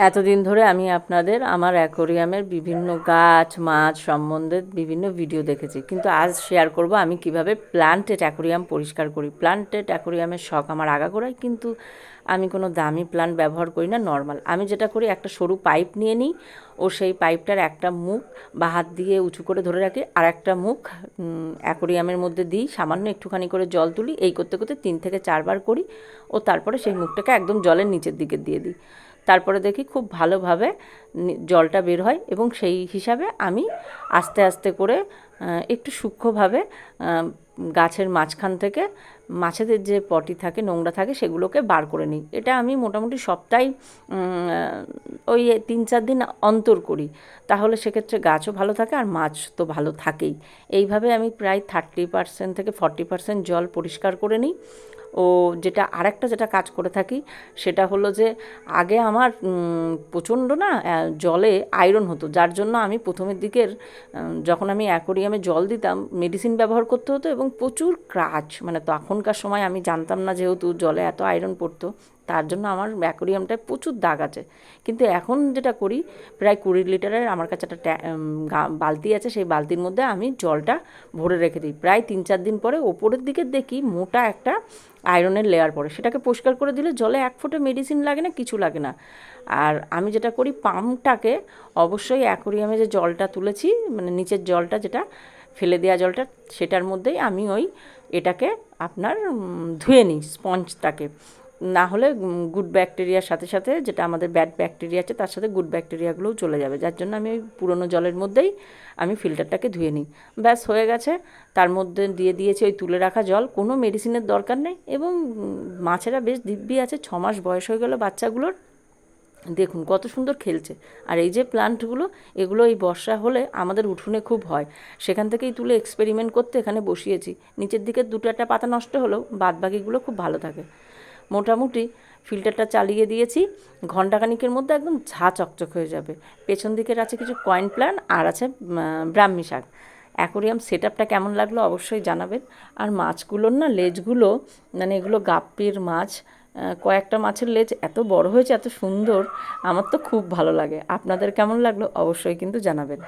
এতদিন ধরে আমি আপনাদের আমার অ্যাকোরিয়ামের বিভিন্ন গাছ মাছ সম্বন্ধে বিভিন্ন ভিডিও দেখেছি, কিন্তু আজ শেয়ার করব আমি কিভাবে প্লান্টেড অ্যাকোরিয়াম পরিষ্কার করি। প্লান্টেড অ্যাকোরিয়ামের শখ আমার আগাগোড়াই, কিন্তু আমি কোনো দামি প্লান্ট ব্যবহার করি না, নর্মাল। আমি যেটা করি, একটা সরু পাইপ নিয়ে নিই ও সেই পাইপটার একটা মুখ বা হাত দিয়ে উঁচু করে ধরে রাখি, আর একটা মুখ অ্যাকোরিয়ামের মধ্যে দিই, সামান্য একটুখানি করে জল তুলি, এই করতে করতে 3 থেকে 4 বার করি ও তারপরে সেই মুখটাকে একদম জলের নিচের দিকে দিয়ে দিই। তারপরে দেখি খুব ভালোভাবে জলটা বের হয়, এবং সেই হিসাবে আমি আস্তে আস্তে করে একটু সূক্ষ্মভাবে গাছের মাঝখান থেকে মাছেদের যে পটি থাকে, নোংরা থাকে, সেগুলোকে বার করে নিই। এটা আমি মোটামুটি সপ্তাহে ওই 3-4 দিন অন্তর করি, তাহলে সেক্ষেত্রে গাছও ভালো থাকে আর মাছ তো ভালো থাকেই। এইভাবে আমি প্রায় 30% থেকে 40% জল পরিষ্কার করে নিই। ও যেটা কাজ করে থাকি সেটা হলো যে, আগে আমার প্রচণ্ড না জলে আয়রন হতো, যার জন্য আমি প্রথমের দিকের যখন আমি অ্যাকোরিয়ামে জল দিতাম মেডিসিন ব্যবহার করতে হতো, এবং প্রচুর ক্রাচ, মানে তখনকার সময় আমি জানতাম না যেহেতু জলে এত আয়রন পড়তো, তার জন্য আমার অ্যাকোরিয়ামটায় প্রচুর দাগ আছে। কিন্তু এখন যেটা করি, প্রায় 20 লিটারের আমার কাছে একটা বালতি আছে, সেই বালতির মধ্যে আমি জলটা ভরে রেখে দিই। প্রায় 3-4 দিন পরে ওপরের দিকে দেখি মোটা একটা আয়রনের লেয়ার পড়ে, সেটাকে পরিষ্কার করে দিলে জলে এক ফোঁটা মেডিসিন লাগে না, কিছু লাগে না। আর আমি যেটা করি, পাম্পটাকে অবশ্যই অ্যাকোরিয়ামে যে জলটা তুলেছি, মানে নিচের জলটা যেটা ফেলে দেওয়া জলটা, সেটার মধ্যেই আমি এটাকে আপনার ধুয়ে নিই স্পঞ্জটাকে। না হলে গুড ব্যাকটেরিয়ার সাথে সাথে, যেটা আমাদের ব্যাড ব্যাকটেরিয়া আছে, তার সাথে গুড ব্যাকটেরিয়াগুলোও চলে যাবে, যার জন্য আমি ওই পুরনো জলের মধ্যেই আমি ফিল্টারটাকে ধুয়ে নিই। ব্যাস হয়ে গেছে। তার মধ্যে দিয়ে দিয়েছি ওই তুলে রাখা জল, কোনো মেডিসিনের দরকার নেই, এবং মাছেরা বেশ দিব্যি আছে। 6 মাস বয়স হয়ে গেল বাচ্চাগুলোর, দেখুন কত সুন্দর খেলছে। আর এই যে প্লান্টগুলো, এগুলো এই বর্ষা হলে আমাদের উঠোনে খুব হয়, সেখান থেকেই তুলে এক্সপেরিমেন্ট করতে এখানে বসিয়েছি। নিচের দিকে 2-1 পাতা নষ্ট হলেও বাদবাকিগুলো খুব ভালো থাকে। মোটামুটি ফিল্টারটা চালিয়ে দিয়েছি, ঘণ্টাখানিকের মধ্যে একদম ঝা চকচক হয়ে যাবে। পেছন দিকের আছে কিছু কয়েন প্ল্যান্ট, আর আছে ব্রাহ্মী শাক। অ্যাকোরিয়াম সেট আপটা কেমন লাগলো অবশ্যই জানাবেন। আর মাছগুলোর না লেজগুলো, মানে এগুলো গাপ্পির মাছ, কয়েকটা মাছের লেজ এত বড় হয়েছে, এত সুন্দর, আমার তো খুব ভালো লাগে। আপনাদের কেমন লাগলো অবশ্যই কিন্তু জানাবেন।